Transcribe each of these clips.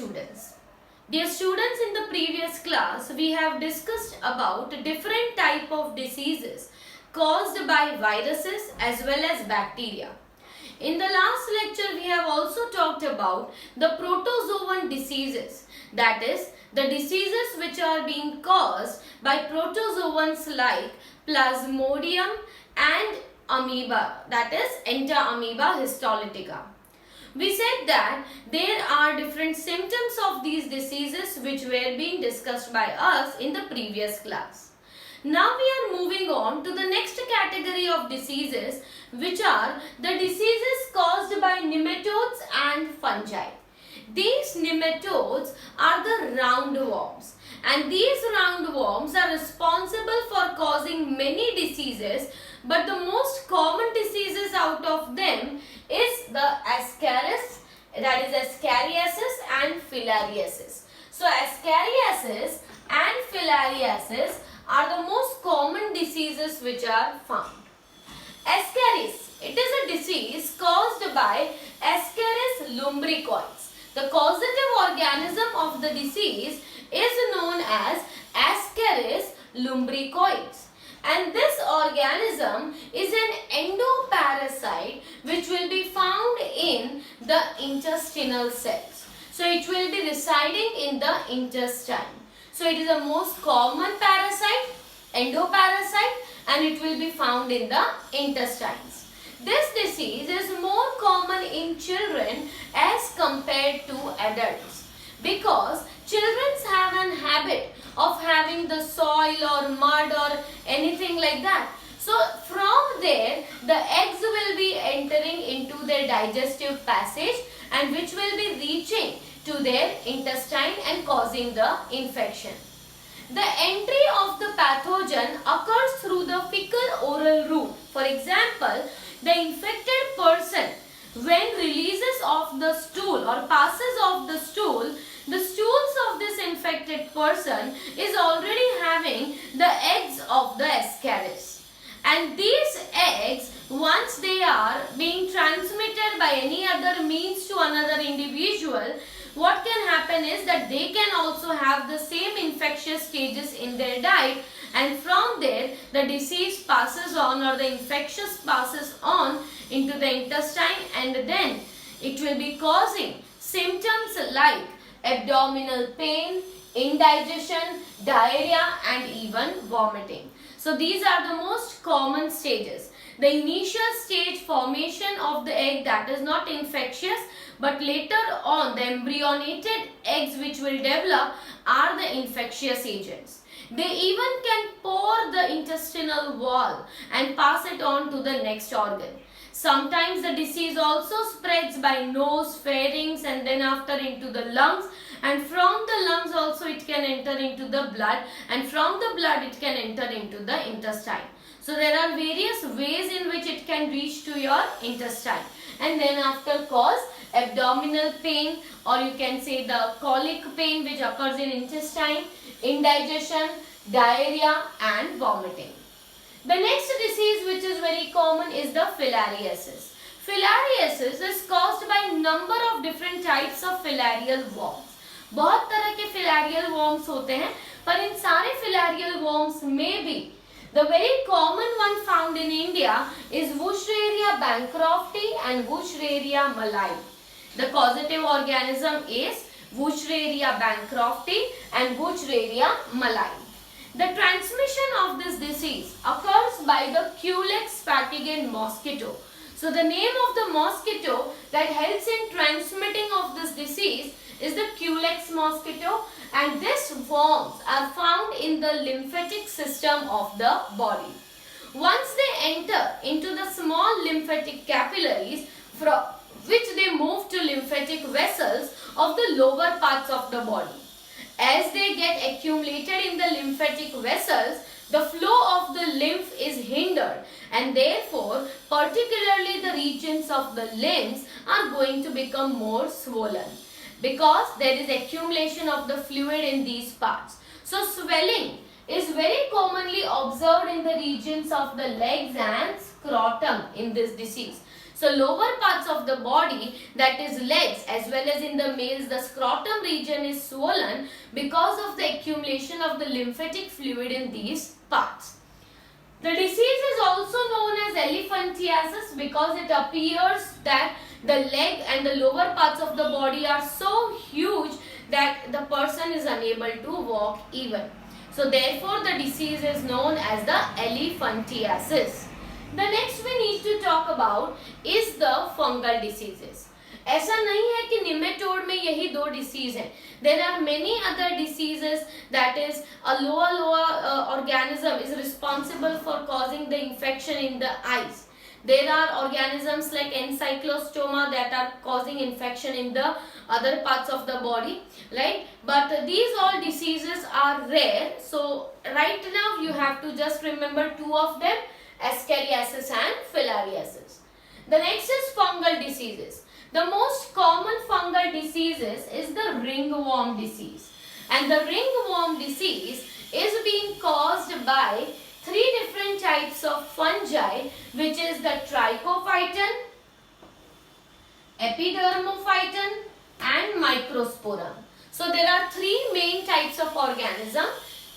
students. Dear students, in the previous class we have discussed about different type of diseases caused by viruses as well as bacteria. In the last lecture we have also talked about the protozoan diseases, that is the diseases which are being caused by protozoans like Plasmodium and amoeba, that is Entamoeba histolytica. We said that there are different symptoms of these diseases which were being discussed by us in the previous class. Now we are moving on to the next category of diseases, which are the diseases caused by nematodes and fungi. These nematodes are the roundworms, and these roundworms are responsible for causing many diseases, but the most common diseases out of them is the ascaris, that is ascariasis and filariasis. So ascariasis and filariasis are the most common diseases which are found. Ascaris, it is a disease caused by Ascaris lumbricoides. The causative organism of the disease is known as Ascaris lumbricoides. And this organism is an endoparasite which will be found in the intestinal cells. So it will be residing in the intestine. So it is the most common parasite, endoparasite, and it will be found in the intestines. This disease is more common in children as compared to adults, because children have an habit of having the soil or mud or anything like that. So from there the eggs will be entering into their digestive passage, and which will be reaching to their intestine and causing the infection. The entry of the pathogen occurs through the fecal oral route. For example, the infected person, when releases of the stool or passes of the stools of this infected person is already having the eggs of the ascaris. And these eggs, once they are being transmitted by any other means to another individual, what can happen is that they can also have the same infectious stages in their diet, and from there the disease passes on, or the infectious passes on into the intestine, and then it will be causing symptoms like abdominal pain, indigestion, diarrhea, and even vomiting. So these are the most common stages. The initial stage, formation of the egg, that is not infectious, but later on the embryonated eggs which will develop are the infectious agents. They even can pour the intestinal wall and pass it on to the next organ. Sometimes the disease also spreads by nose, pharynx, and then after into the lungs, and from the lungs also it can enter into the blood, and from the blood it can enter into the intestine. So there are various ways in which it can reach to your intestine, and then after cause abdominal pain, or you can say the colic pain which occurs in intestine, indigestion, diarrhea, and vomiting. The next disease which is very common is the filariasis. Filariasis is caused by number of different types of filarial worms. बहुत तरह के filarial worms होते हैं, पर इन सारे filarial worms में भी the very common one found in India is Wuchereria bancrofti and Wuchereria malayi. The causative organism is Wuchereria bancrofti and Wuchereria malayi. The transmission of this disease occurs by the Culex fatigan mosquito. So the name of the mosquito that helps in transmitting of this disease is the Culex mosquito, and these worms are found in the lymphatic system of the body. Once they enter into the small lymphatic capillaries, from which they move to lymphatic vessels of the lower parts of the body. As they get accumulated in the lymphatic vessels, the flow of the lymph is hindered, and therefore particularly the regions of the limbs are going to become more swollen, because there is accumulation of the fluid in these parts. So swelling is very commonly observed in the regions of the legs and scrotum in this disease. So lower parts of the body, that is legs as well as in the males the scrotum region is swollen because of the accumulation of the lymphatic fluid in these parts. The disease is also known as elephantiasis because it appears that the leg and the lower parts of the body are so huge that the person is unable to walk even. So therefore the disease is known as the elephantiasis. The next we need to talk about is the fungal diseases. ऐसा नहीं है कि nematode में यही दो disease हैं. There are many other diseases, that is a lower organism is responsible for causing the infection in the eyes. There are organisms like Ancylostoma that are causing infection in the other parts of the body, right? But these all diseases are rare. So right now you have to just remember two of them, Ascariasis and Filariasis. The next is fungal diseases. The most common fungal diseases is the ringworm disease. And the ringworm disease is being caused by three different types of fungi, which is the Trichophyton, Epidermophyton and Microsporum. So there are three main types of organism: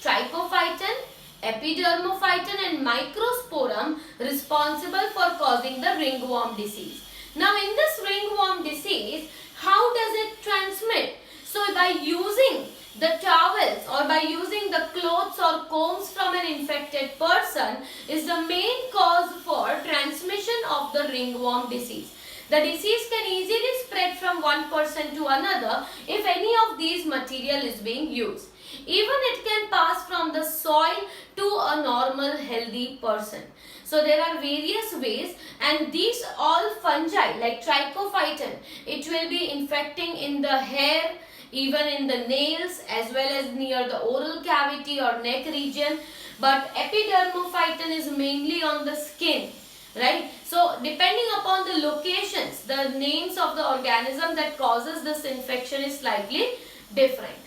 Trichophyton, Epidermophyton and Microsporum, responsible for causing the ringworm disease. Now in this ringworm disease, how does it transmit? So by using the towels or by using the clothes or combs from an infected person is the main cause for transmission of the ringworm disease. The disease can easily spread from one person to another if any of these material is being used. Even it can pass from the soil to a normal healthy person. So there are various ways, and these all fungi like Trichophyton, it will be infecting in the hair, even in the nails as well as near the oral cavity or neck region. But Epidermophyton is mainly on the skin, right? So depending upon the locations, the names of the organism that causes this infection is slightly different.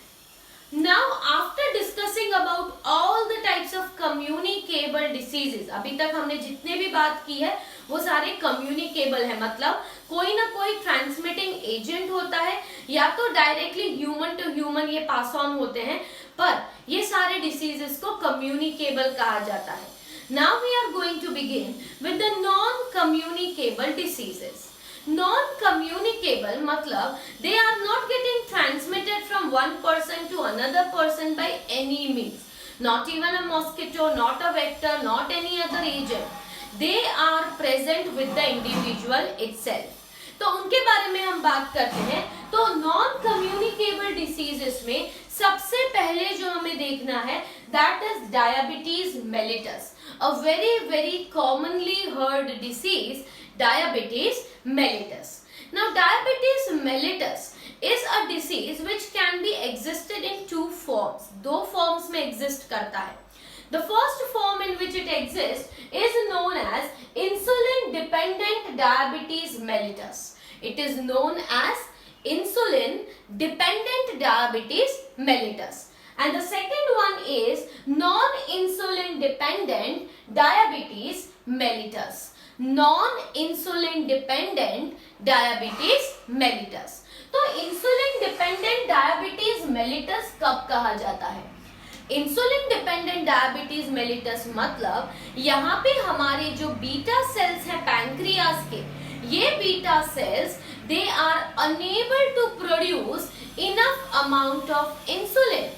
Now after discussing about all the types of communicable diseases, अभी तक हमने जितने भी बात की है वो सारे communicable है, मतलब कोई ना कोई ट्रांसमिटिंग एजेंट होता है या तो डायरेक्टली ह्यूमन टू ह्यूमन ये पास ऑन होते हैं, पर ये सारे डिसीजेस को कम्युनिकेबल कहा जाता है. Now we are going to begin with the non-communicable diseases. Non-communicable मतलब they are not getting transmitted from one person to another person by any means. Not even a mosquito, not a vector, not any other agent. They are present with the individual itself. तो उनके बारे में हम बात करते हैं. तो non-communicable diseases में सबसे पहले जो हमें देखना है, that is diabetes mellitus, a very commonly heard disease, diabetes mellitus. Now diabetes mellitus is a disease which can be existed in two forms. दो forms में exist करता है. The first form in which it exists is known as insulin dependent diabetes mellitus. It is known as insulin dependent diabetes mellitus. And the second one is non-insulin dependent diabetes mellitus. Non-insulin dependent diabetes mellitus. तो insulin dependent diabetes mellitus कब कहा जाता है? Insulin dependent diabetes mellitus मतलब यहाँ पे हमारे जो बीटा सेल्स हैं पैंक्रियास के, ये beta cells they are unable to produce enough amount of insulin.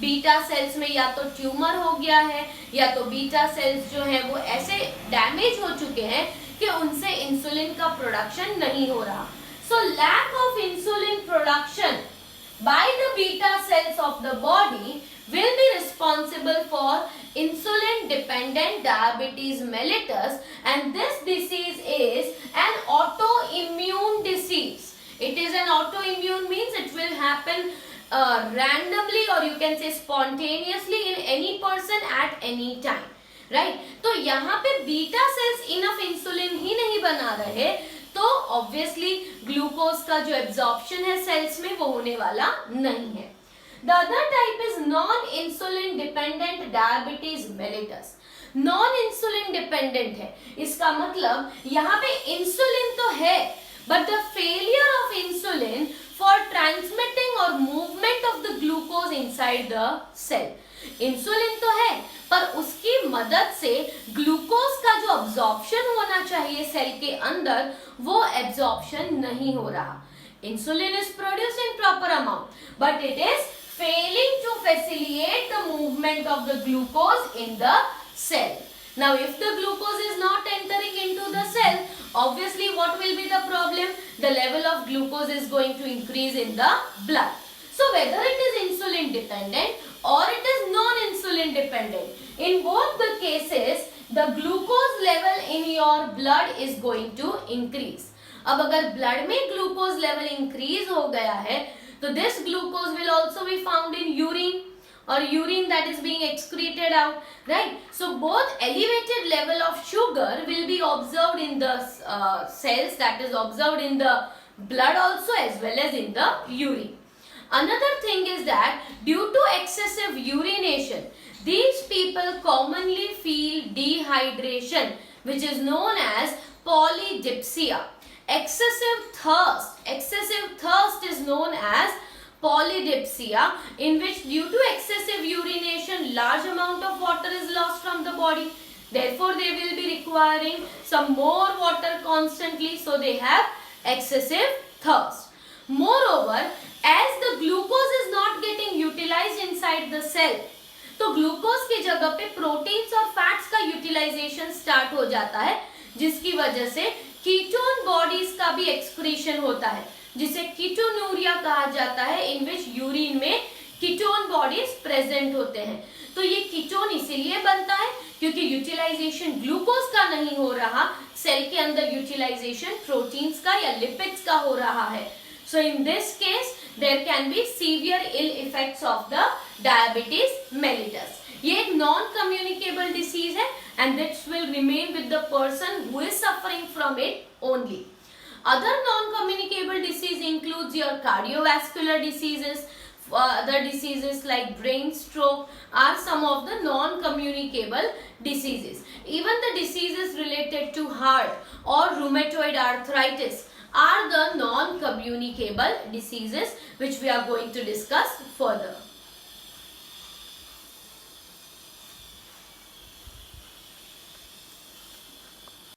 Beta cells में या तो ट्यूमर हो गया है या तो बीटा सेल्स जो है वो ऐसे डैमेज हो चुके हैं कि उनसे इंसुलिन का प्रोडक्शन नहीं हो रहा. So lack of insulin production by the beta cells of the body will be responsible for insulin dependent diabetes mellitus, and this disease is an autoimmune disease. It is an autoimmune means it will happen randomly or you can say spontaneously in any person at any time, right? तो यहाँ पे beta cells enough insulin ही नहीं बना रहे तो obviously glucose का जो absorption है सेल्स में वो होने वाला नहीं है. The other type is non-insulin dependent diabetes mellitus. Non insulin dependent है। इसका मतलब यहाँ पे इंसुलिन तो है, but the failure of insulin for transmitting और movement of the glucose inside the cell. Insulin तो है, पर उसकी मदद से ग्लूकोज का जो अब्जॉर्प्शन होना चाहिए सेल के अंदर, वो एब्जॉर्प्शन नहीं हो रहा। Insulin is produced in proper amount, but it is failing to facilitate the movement of the glucose in the cell. Now, if the glucose is not entering into the cell, obviously what will be the problem? The level of glucose is going to increase in the blood. So, whether it is insulin dependent or it is non-insulin dependent, in both the cases, the glucose level in your blood is going to increase. अब अगर blood में glucose level increase हो गया है, so this glucose will also be found in urine, or urine that is being excreted out, right? So both elevated level of sugar will be observed in the cells, that is observed in the blood also as well as in the urine. Another thing is that due to excessive urination, these people commonly feel dehydration, which is known as polydipsia. Excessive thirst is known as polydipsia, in which due to excessive urination, large amount of water is lost from the body. Therefore, they will be requiring some more water constantly, so they have excessive thirst. Moreover, as the glucose is not getting utilized inside the cell, तो glucose की जगह पे proteins और fats का utilisation start हो जाता है, जिसकी वजह से कीटोन बॉडीज का भी एक्सक्रीशन होता है, जिसे कीटोनूरिया कहा जाता है, इन विच यूरिन में कीटोन बॉडीज प्रेजेंट होते हैं। तो ये कीटोन इसीलिए बनता है क्योंकि यूटिलाइजेशन ग्लूकोज का नहीं हो रहा, सेल के अंदर यूटिलाइजेशन प्रोटीन्स का या लिपिड्स का हो रहा है। So in this case there can be severe ill effects of the diabetes mellitus. ये एक नॉन कम्युनिकेबल डिसीज है and this will remain with the person who is suffering from it only. Other non-communicable disease includes your cardiovascular diseases. Other diseases like brain stroke are some of the non-communicable diseases. Even the diseases related to heart or rheumatoid arthritis are the non-communicable diseases which we are going to discuss further.